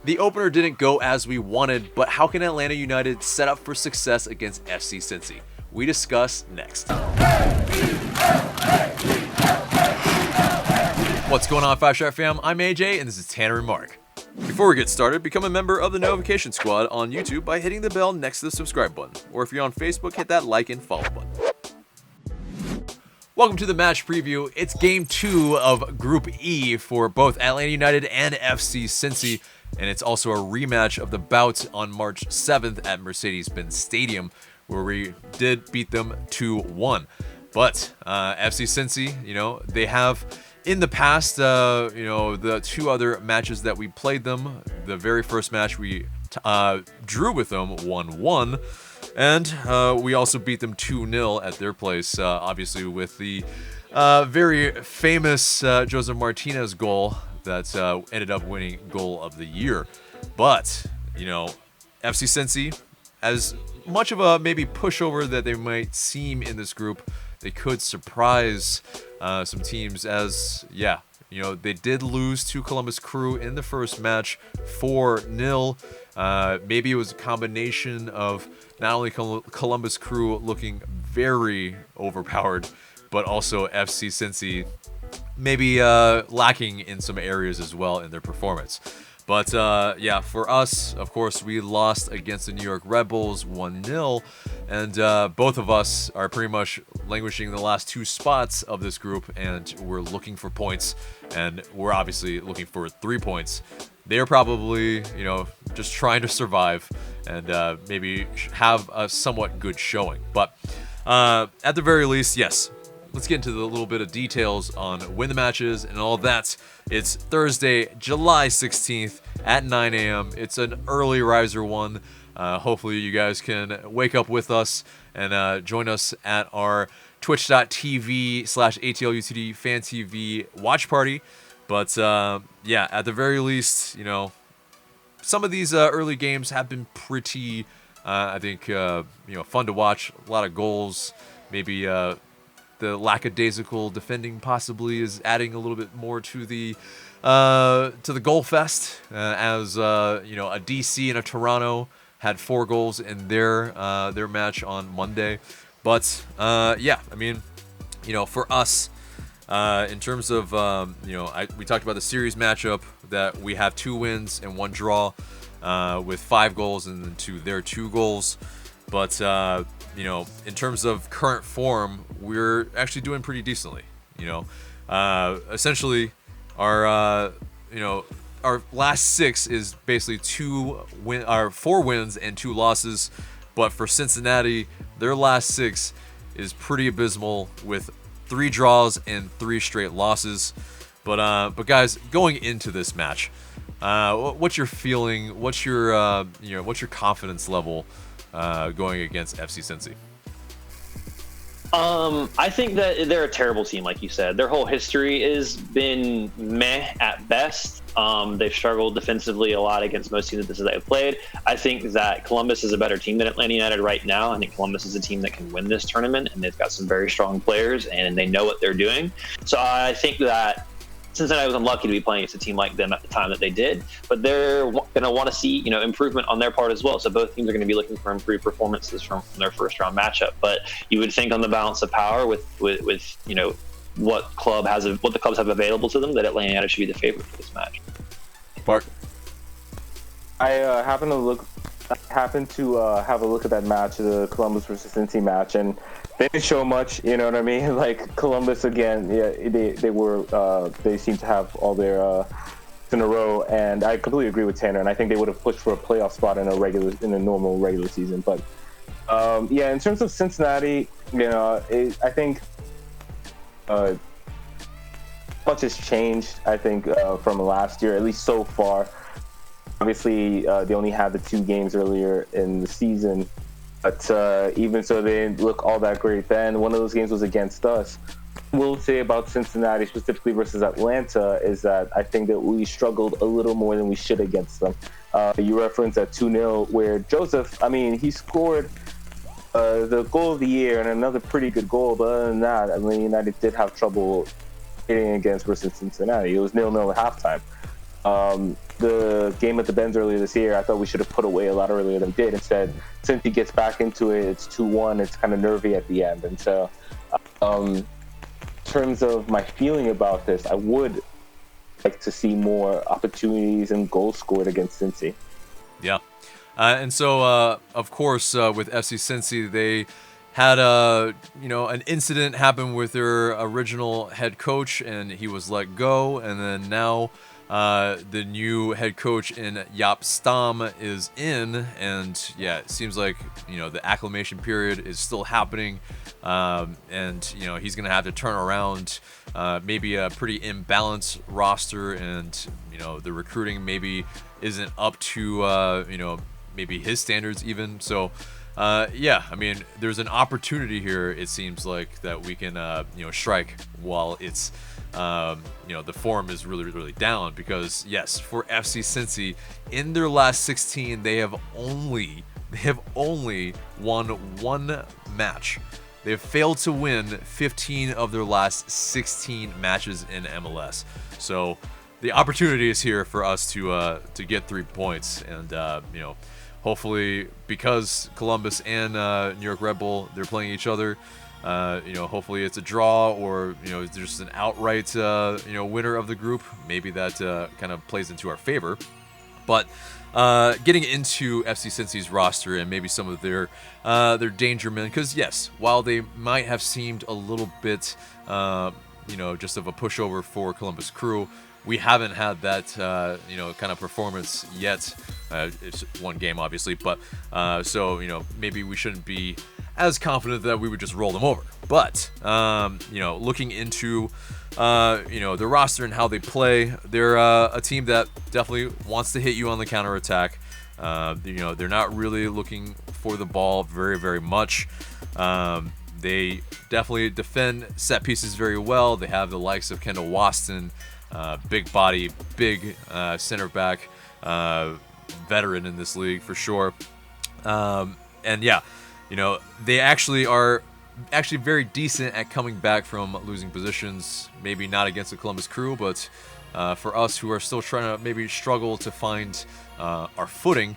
The opener didn't go as we wanted, but how can Atlanta United set up for success against FC Cincy? We discuss next. What's going on, 5-Star fam? I'm AJ, and this is Tanner and Mark. Before we get started, become a member of the Notification Squad on YouTube by hitting the bell next to the subscribe button, or if you're on Facebook, hit that like and follow button. Welcome to the match preview. It's game 2 of Group E for both Atlanta United and FC Cincy, and it's also a rematch of the bout on March 7th at Mercedes-Benz Stadium, where we did beat them 2-1. But FC Cincy, they have in the past, the 2 other matches that we played them. The very first match we drew with them 1-1. And we also beat them 2-0 at their place, obviously with the very famous Joseph Martinez goal that ended up winning Goal of the Year. But, FC Cincy, as much of a maybe pushover that they might seem in this group, they could surprise some teams as, they did lose to Columbus Crew in the first match 4-0. Maybe it was a combination of not only Columbus Crew looking very overpowered, but also FC Cincy maybe lacking in some areas as well in their performance. But for us, of course, we lost against the New York Red Bulls 1-0, and both of us are pretty much languishing in the last 2 spots of this group, and we're looking for points, and we're obviously looking for 3 points. They're probably, just trying to survive and maybe have a somewhat good showing. But at the very least, yes, let's get into the little bit of details on when the match is and all that. It's Thursday, July 16th at 9 a.m. It's an early riser one. Hopefully you guys can wake up with us and join us at our twitch.tv/ATL UTD Fan TV watch party. But at the very least, some of these early games have been pretty, I think, fun to watch. A lot of goals. Maybe the lackadaisical defending possibly is adding a little bit more to the goal fest. As a DC and a Toronto had 4 goals in their match on Monday. But for us. In terms of, we talked about the series matchup that we have 2 wins and 1 draw with 5 goals and then to their 2 goals. But, in terms of current form, we're actually doing pretty decently. Essentially, our last 6 is basically 4 wins and 2 losses. But for Cincinnati, their last 6 is pretty abysmal with 3 draws and 3 straight losses. But guys, going into this match, what's your feeling? What's your confidence level going against FC Cincy? I think that they're a terrible team, like you said. Their whole history has been meh at best. They've struggled defensively a lot against most teams that they've played. I think that Columbus is a better team than Atlanta United right now. I think Columbus is a team that can win this tournament, and they've got some very strong players, and they know what they're doing. So I think that Cincinnati was unlucky to be playing against a team like them at the time that they did, but they're going to want to see, improvement on their part as well. So both teams are going to be looking for improved performances from their first round matchup. But you would think on the balance of power with what the clubs have available to them, that Atlanta United should be the favorite for this match. Mark, I happened to have a look at that match, the Columbus versus Cincy match, and they didn't show much. You know what I mean? Like Columbus again, they seem to have all their in a row, and I completely agree with Tanner. And I think they would have pushed for a playoff spot in a normal regular season. But in terms of Cincinnati, I think much has changed. I think from last year, at least so far. Obviously, they only had the 2 games earlier in the season, but even so, they didn't look all that great then. One of those games was against us. We'll say about Cincinnati, specifically versus Atlanta, is that I think that we struggled a little more than we should against them. You referenced that 2-0 where Joseph, he scored the goal of the year and another pretty good goal, but other than that, United did have trouble hitting against versus Cincinnati. It was 0-0 at halftime. the game at the Benz earlier this year, I thought we should have put away a lot earlier than we did. Instead, since he gets back into it, it's 2-1. It's kind of nervy at the end. And so, in terms of my feeling about this, I would like to see more opportunities and goals scored against Cincy. Yeah. And so, of course, with FC Cincinnati, they had an incident happen with their original head coach, and he was let go. And then now the new head coach in Jaap Stam is in, and yeah, it seems like the acclimation period is still happening, and he's gonna have to turn around maybe a pretty imbalanced roster, and the recruiting maybe isn't up to maybe his standards even. So yeah, I mean, there's an opportunity here, it seems like, that we can strike while it's the form is really, really down. Because yes, for FC Cincy, in their last 16, they have only won one match. They have failed to win 15 of their last 16 matches in MLS. So the opportunity is here for us to get 3 points, and hopefully, because Columbus and New York Red Bull, they're playing each other, hopefully it's a draw, or there's just an outright winner of the group. Maybe that kind of plays into our favor. But getting into FC Cincy's roster and maybe some of their danger men, because yes, while they might have seemed a little bit just of a pushover for Columbus Crew, we haven't had that kind of performance yet. It's one game, obviously, but so maybe we shouldn't be as confident that we would just roll them over. But looking into the roster and how they play, they're a team that definitely wants to hit you on the counterattack. They're not really looking for the ball very, very much. They definitely defend set pieces very well. They have the likes of Kendall Waston, big body, big center back, veteran in this league for sure. And yeah, they actually are very decent at coming back from losing positions. Maybe not against the Columbus Crew, but for us who are still trying to maybe struggle to find our footing,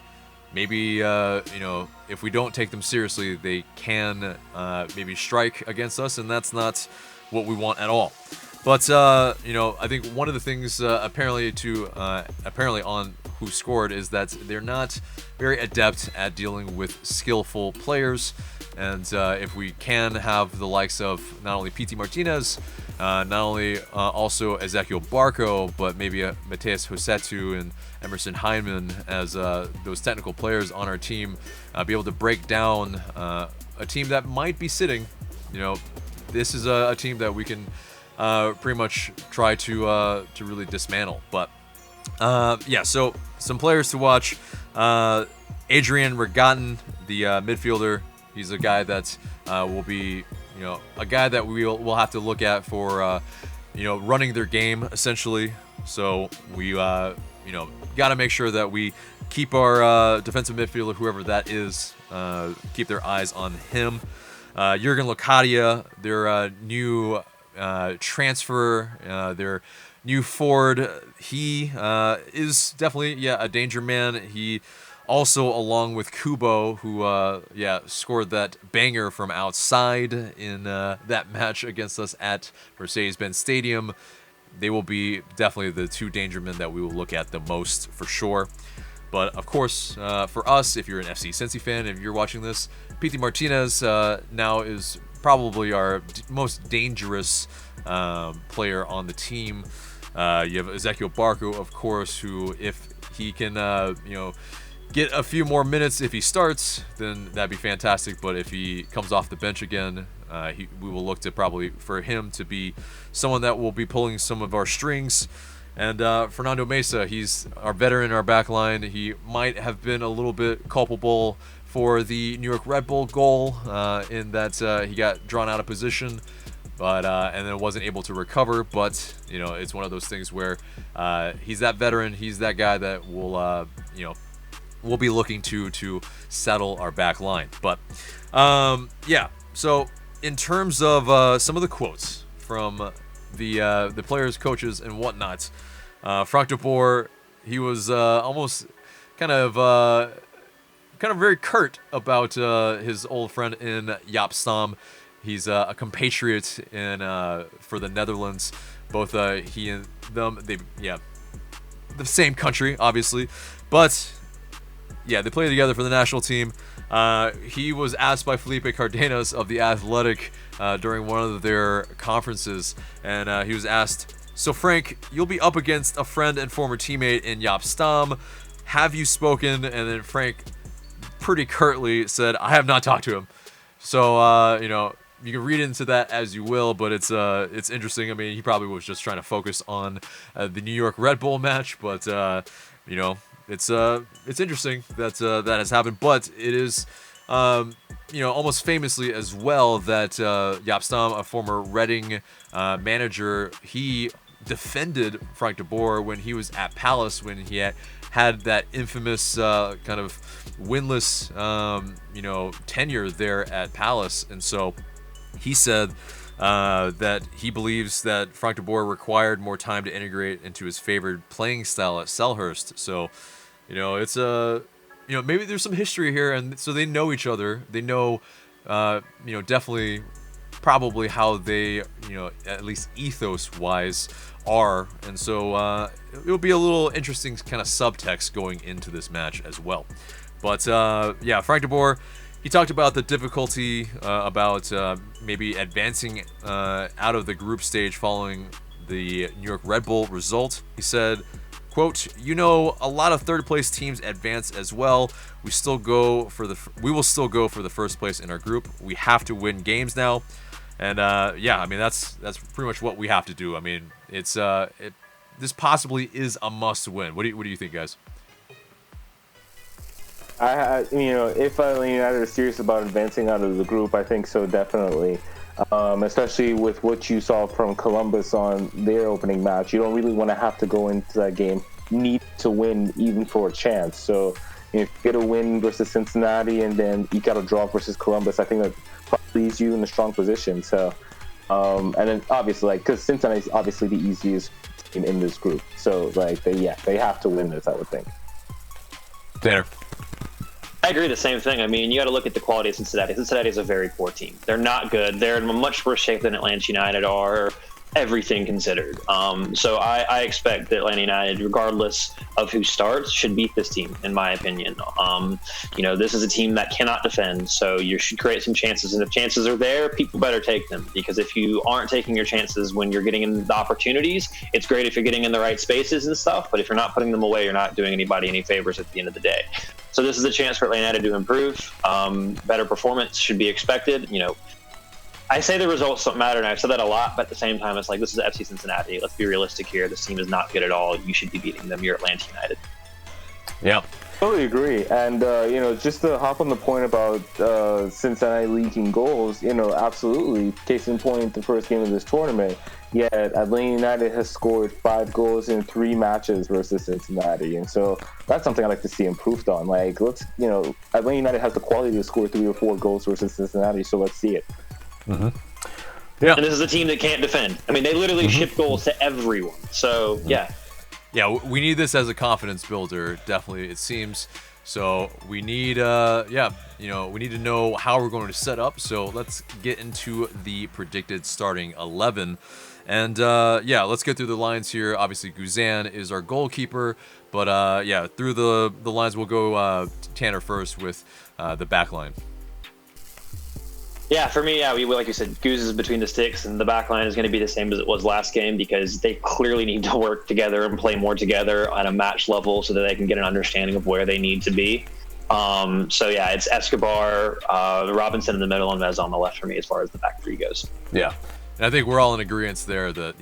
maybe if we don't take them seriously, they can maybe strike against us, and that's not what we want at all. But I think one of the things apparently on Who Scored is that they're not very adept at dealing with skillful players. And if we can have the likes of not only P.T. Martinez, not only also Ezequiel Barco, but maybe Mateus Josetu and Emerson Heineman as those technical players on our team, be able to break down a team that might be sitting, this is a team that we can pretty much try to really dismantle. But yeah, so some players to watch. Adrian Regatten, the midfielder. He's a guy that will be, a guy that we'll have to look at for, running their game essentially. So we, got to make sure that we keep our defensive midfielder, whoever that is, keep their eyes on him. Jurgen Locadia, their new transfer, their new forward. He is definitely, a danger man. He also, along with Kubo, who scored that banger from outside in that match against us at Mercedes-Benz Stadium, they will be definitely the two danger men that we will look at the most for sure. But of course, for us, if you're an FC Cincy fan, if you're watching this, P.T. Martinez now is probably our most dangerous player on the team. You have Ezequiel Barco, of course, who, if he can, get a few more minutes, if he starts, then that'd be fantastic. But if he comes off the bench again, we will look to probably for him to be someone that will be pulling some of our strings. And Fernando Mesa, he's our veteran in our back line. He might have been a little bit culpable for the New York Red Bull goal in that he got drawn out of position, but and then wasn't able to recover. But it's one of those things where he's that veteran. He's that guy that will we'll be looking to settle our back line. But yeah, so in terms of some of the quotes from the players, coaches, and whatnot, Frank de Boer he was almost kind of very curt about his old friend in Jaap Stam. He's a compatriot for the Netherlands. Both he and them, the same country, obviously, but yeah, they play together for the national team. He was asked by Felipe Cardenas of The Athletic during one of their conferences, and he was asked, "So Frank, you'll be up against a friend and former teammate in Jaap Stam. Have you spoken?" And then Frank pretty curtly said, "I have not talked to him." So you can read into that as you will, but it's interesting. I mean, he probably was just trying to focus on the New York Red Bull match, but it's interesting that that has happened. But it is almost famously as well that Jaap Stam, a former Reading manager, he defended Frank de Boer when he was at Palace, when he had that infamous kind of winless tenure there at Palace. And so he said that he believes that Frank de Boer required more time to integrate into his favored playing style at Selhurst. So, it's maybe there's some history here, and so they know each other. They know, definitely, probably how they, at least ethos-wise, are. And so it'll be a little interesting kind of subtext going into this match as well. But Frank de Boer, he talked about the difficulty about maybe advancing out of the group stage following the New York Red Bull result. He said, quote, "A lot of third place teams advance as well. We will still go for the first place in our group. We have to win games now." And that's pretty much what we have to do. I mean, it's this possibly is a must win. What do you think, guys? If Atlanta United is serious about advancing out of the group, I think so, definitely. Especially with what you saw from Columbus on their opening match. You don't really want to have to go into that game need to win even for a chance. So if you get a win versus Cincinnati and then you got a draw versus Columbus, I think that probably leaves you in a strong position. So, and then obviously, because Cincinnati is obviously the easiest team in this group. So, they have to win this, I would think. Tanner. I agree the same thing. I mean, you got to look at the quality of Cincinnati. Cincinnati is a very poor team. They're not good. They're in a much worse shape than Atlanta United are, everything considered. So I expect that Atlanta United, regardless of who starts, should beat this team, in my opinion. This is a team that cannot defend, so you should create some chances. And if chances are there, people better take them. Because if you aren't taking your chances when you're getting in the opportunities, it's great if you're getting in the right spaces and stuff, but if you're not putting them away, you're not doing anybody any favors at the end of the day. So this is a chance for Atlanta United to improve. Better performance should be expected. I say the results don't matter, and I've said that a lot, but at the same time, it's like, this is FC Cincinnati. Let's be realistic here. This team is not good at all. You should be beating them. You're Atlanta United. Yeah. Totally agree. And, just to hop on the point about Cincinnati leaking goals, absolutely. Case in point, the first game of this tournament, yet Atlanta United has scored 5 goals in 3 matches versus Cincinnati. And so that's something I'd like to see improved on. Atlanta United has the quality to score 3 or 4 goals versus Cincinnati, so let's see it. Mm-hmm. Yeah. And this is a team that can't defend. I mean, they literally ship goals to everyone. So, yeah. Yeah, we need this as a confidence builder, definitely, it seems. So we need, we need to know how we're going to set up. So let's get into the predicted starting 11. And, let's get through the lines here. Obviously, Guzan is our goalkeeper. But, through the lines, we'll go Tanner first with the back line. Yeah, for me, we like you said, Goose is between the sticks, and the back line is going to be the same as it was last game because they clearly need to work together and play more together on a match level so that they can get an understanding of where they need to be. It's Escobar, Robinson in the middle, and Mez on the left for me as far as the back three goes. Yeah, and I think we're all in agreement there that,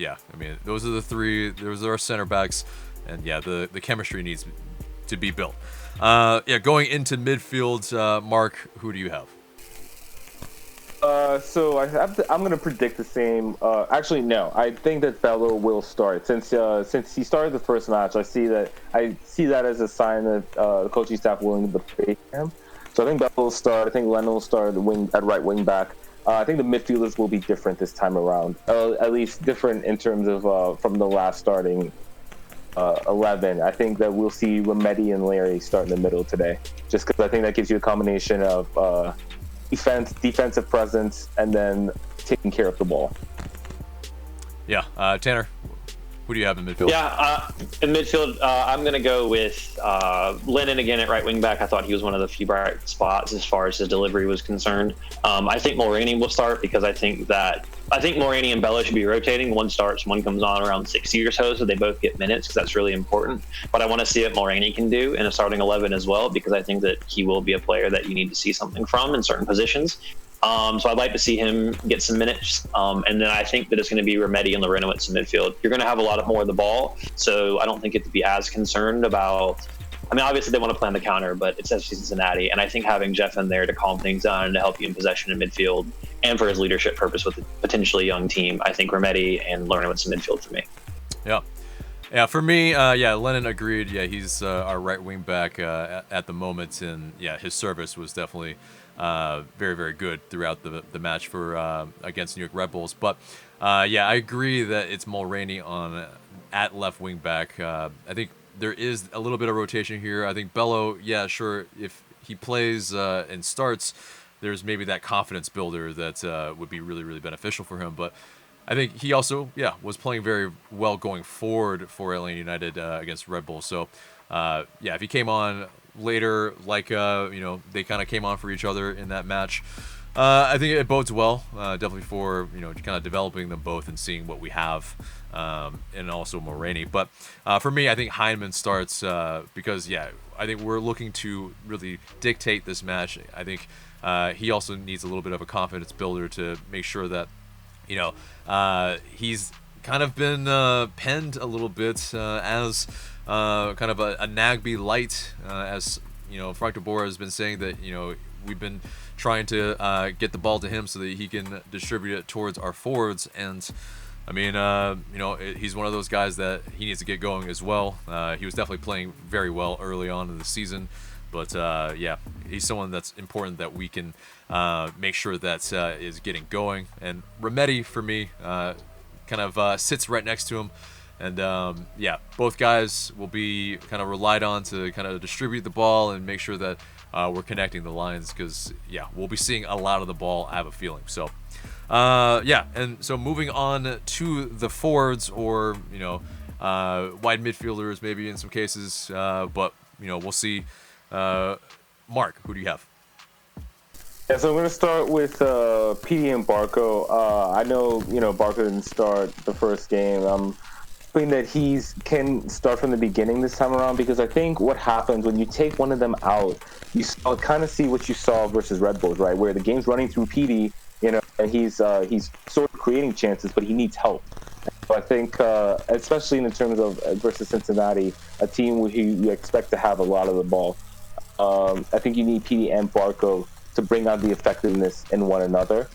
those are the three, those are our center backs, and the chemistry needs to be built. Going into midfield, Mark, who do you have? I'm going to predict the same. Actually, no. I think that Bello will start since he started the first match. I see that as a sign that the coaching staff willing to pay him. So I think Bello will start. I think Lennon will start at right wing back. I think the midfielders will be different this time around. At least different in terms of from the last starting 11. I think that we'll see Remedy and Larry start in the middle today, just because I think that gives you a combination of defensive presence, and then taking care of the ball. Yeah, Tanner, who do you have in midfield? Yeah, in midfield, I'm going to go with Lennon again at right wing back. I thought he was one of the few bright spots as far as his delivery was concerned. I think Mulroney will start because I think Mulroney and Bello should be rotating. One starts, one comes on around 60 or so they both get minutes, because that's really important. But I want to see what Mulroney can do in a starting 11 as well, because I think that he will be a player that you need to see something from in certain positions. So I'd like to see him get some minutes. And then I think that it's going to be Remedy and Larinowitz in midfield. You're going to have a lot more of the ball, so I don't think you have to be as concerned about... I mean, obviously they want to play on the counter, but it's FC Cincinnati, and I think having Jeff in there to calm things down and to help you in possession in midfield, and for his leadership purpose with a potentially young team, I think Remedy and Larinowitz in midfield for me. Yeah, for me, Lennon agreed. Yeah, he's our right wing back at the moment, and yeah, his service was definitely very, very good throughout the match for against New York Red Bulls. But yeah, I agree that it's Mulroney at left wing back. I think there is a little bit of rotation here. I think Bello, yeah, sure, if he plays and starts, there's maybe that confidence builder that would be really, really beneficial for him. But I think he also, was playing very well going forward for Atlanta United against Red Bull. So, if he came on later, like, they kind of came on for each other in that match, I think it bodes well, definitely for, kind of developing them both and seeing what we have, and also Mulroney. But for me, I think Heinemann starts because, I think we're looking to really dictate this match. I think he also needs a little bit of a confidence builder to make sure that, he's kind of been penned a little bit as kind of a Nagby light, as Frank de Boer has been saying that we've been trying to get the ball to him so that he can distribute it towards our forwards. And I mean, he's one of those guys that he needs to get going as well. He was definitely playing very well early on in the season. But, he's someone that's important that we can make sure that is getting going. And Remedy, for me, kind of sits right next to him. And, both guys will be kind of relied on to kind of distribute the ball and make sure that we're connecting the lines because, we'll be seeing a lot of the ball, I have a feeling. So, and so moving on to the forwards or, wide midfielders maybe in some cases. But, we'll see. Mark, who do you have? Yeah, so I'm going to start with PD and Barco. I know, Barco didn't start the first game. I'm hoping that he can start from the beginning this time around, because I think what happens when you take one of them out, you kind of see what you saw versus Red Bulls, right? Where the game's running through PD, and he's sort of creating chances, but he needs help. So I think, especially in terms of versus Cincinnati, a team who you expect to have a lot of the ball, I think you need PD and Barco to bring out the effectiveness in one another.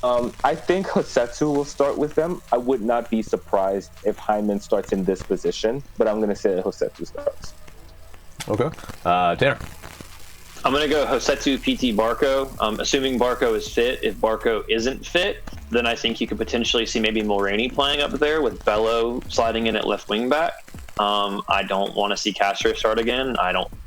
I think Hosetsu will start with them. I would not be surprised if Hyman starts in this position, but I'm going to say that Hosetsu starts. Okay. Tanner. I'm going to go Hosetsu, PT, Barco. Assuming Barco is fit. If Barco isn't fit, then I think you could potentially see maybe Mulroney playing up there with Bello sliding in at left wing back. I don't want to see Castro start again.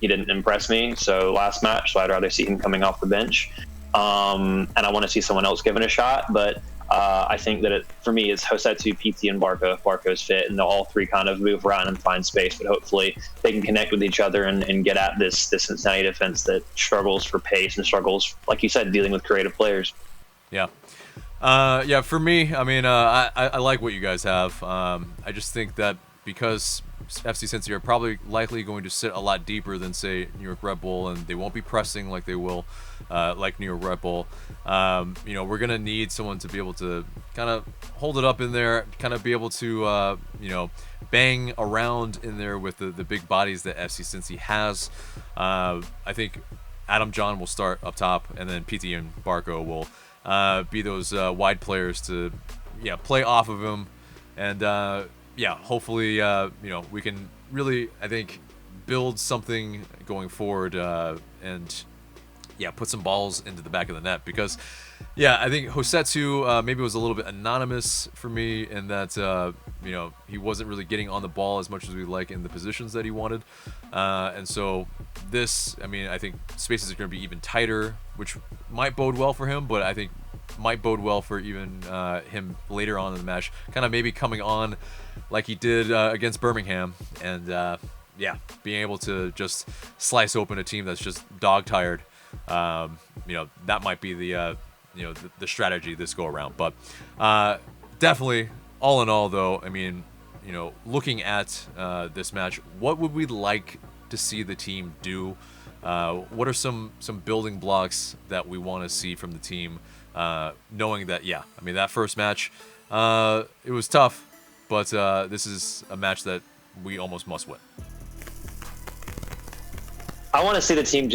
He didn't impress me last match, so I'd rather see him coming off the bench. And I want to see someone else given a shot, but I think that for me, it's Hosetsu, PT, and Barco if Barco's fit, and they'll all three kind of move around and find space, but hopefully they can connect with each other and get at this Cincinnati defense that struggles for pace and struggles, like you said, dealing with creative players. Yeah. For me, I mean, I like what you guys have. I just think that because FC Cincinnati are probably likely going to sit a lot deeper than, say, New York Red Bull, and they won't be pressing like they will, like New York Red Bull. We're going to need someone to be able to kind of hold it up in there, kind of be able to, bang around in there with the big bodies that FC Cincinnati has. I think Adam John will start up top, and then PT and Barco will be those wide players to, play off of him. And, hopefully, we can really, I think, build something going forward. And, put some balls into the back of the net, because I think Hosetsu maybe was a little bit anonymous for me in that he wasn't really getting on the ball as much as we like in the positions that he wanted, and so this, I mean, I think spaces are going to be even tighter, which might bode well for him, but I think might bode well for even him later on in the match, kind of maybe coming on like he did against Birmingham, and being able to just slice open a team that's just dog tired. That might be the the strategy this go around. But definitely, all in all, though, I mean, looking at this match, what would we like to see the team do? What are some building blocks that we want to see from the team? Knowing that, I mean, that first match, it was tough, but this is a match that we almost must win. I want to see the team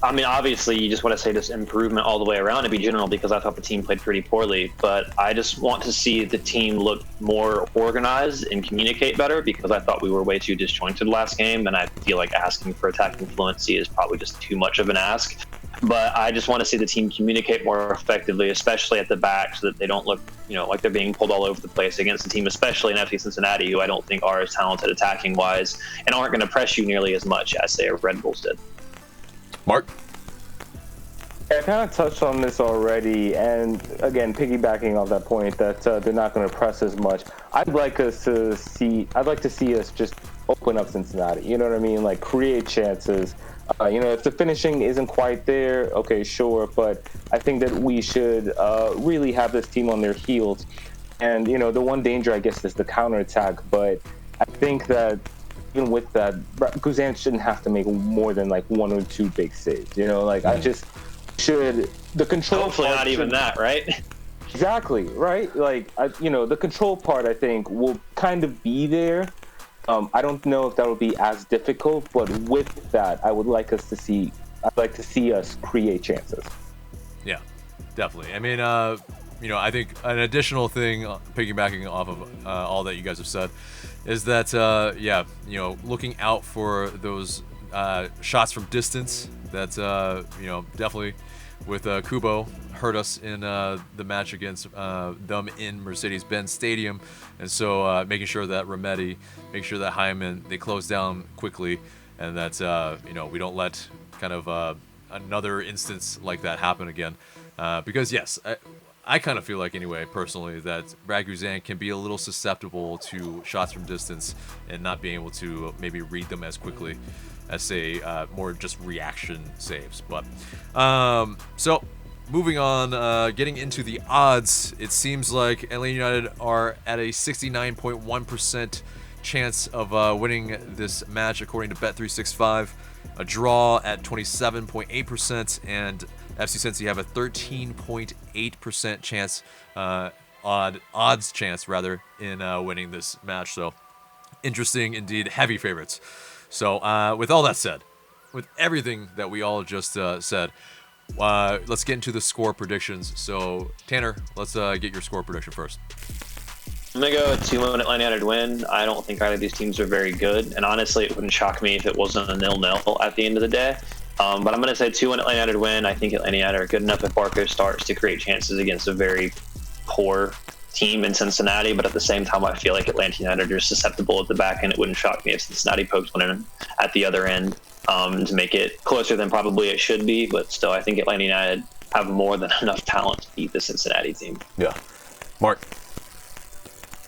obviously you just want to say this improvement all the way around to be general, because I thought the team played pretty poorly, but I just want to see the team look more organized and communicate better, because I thought we were way too disjointed last game, and I feel like asking for attacking fluency is probably just too much of an ask. But I just want to see the team communicate more effectively, especially at the back, so that they don't look, like they're being pulled all over the place against a team, especially in FC Cincinnati, who I don't think are as talented attacking-wise and aren't going to press you nearly as much as, say, Red Bulls did. Mark? I kind of touched on this already, and again, piggybacking off that point that they're not going to press as much. I'd like to see us just open up Cincinnati. You know what I mean? Like, create chances. If the finishing isn't quite there, okay, sure, but I think that we should really have this team on their heels. And, the one danger, I guess, is the counterattack, but I think that even with that, Guzan shouldn't have to make more than, like, one or two big saves. I just should... The control... Hopefully not even that, right? Exactly, right? The control part, I think, will kind of be there. I don't know if that will be as difficult, but with that, I'd like to see us create chances. Yeah, definitely. I mean, I think an additional thing, piggybacking off of all that you guys have said, is that, looking out for those shots from distance that, definitely with Kubo hurt us in the match against them in Mercedes-Benz Stadium, and so making sure that Remedi, making sure that Hyman, they close down quickly, and that we don't let kind of another instance like that happen again, because yes, I kind of feel like, anyway, personally, that Brad Guzan can be a little susceptible to shots from distance and not being able to maybe read them as quickly as, say, more just reaction saves. But so moving on, getting into the odds, it seems like Atlanta United are at a 69.1% chance of winning this match according to Bet365, a draw at 27.8%, and FC Cincinnati have a 13.8% chance, odds chance rather, in winning this match. So interesting indeed, heavy favorites. So with all that said, with everything that we all just said, let's get into the score predictions. So Tanner, let's get your score prediction first. I'm going to go with 2-1 Atlanta United win. I don't think either of these teams are very good, and honestly, it wouldn't shock me if it wasn't a 0-0 at the end of the day. But I'm going to say 2-1 Atlanta United win. I think Atlanta United are good enough if Barco starts to create chances against a very poor team in Cincinnati, but at the same time, I feel like Atlanta United are susceptible at the back end. It wouldn't shock me if Cincinnati poked one in at the other end to make it closer than probably it should be, but still, I think Atlanta United have more than enough talent to beat the Cincinnati team. Yeah. Mark?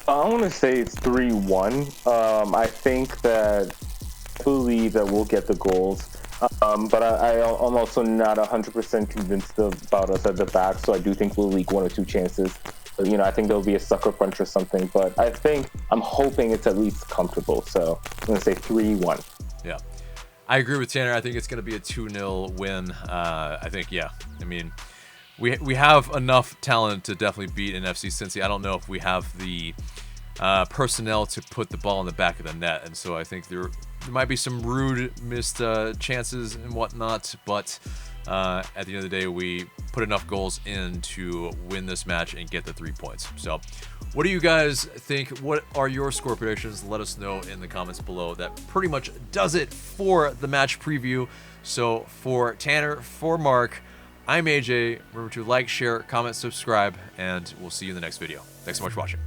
I want to say it's 3-1. I think that I believe that we'll get the goals. But I'm also not 100% convinced about us at the back, so I do think we'll leak one or two chances. I think there'll be a sucker punch or something, but I'm hoping it's at least comfortable, so I'm going to say 3-1. Yeah. I agree with Tanner. I think it's going to be a 2-0 win. I think, I mean, we have enough talent to definitely beat an FC Cincinnati. I don't know if we have the personnel to put the ball in the back of the net, and so I think there might be some rude missed chances and whatnot, but at the end of the day, we put enough goals in to win this match and get the 3 points. So what do you guys think? What are your score predictions? Let us know in the comments below. That pretty much does it for the match preview. So for Tanner, for Mark, I'm AJ. Remember to like, share, comment, subscribe, and we'll see you in the next video. Thanks so much for watching.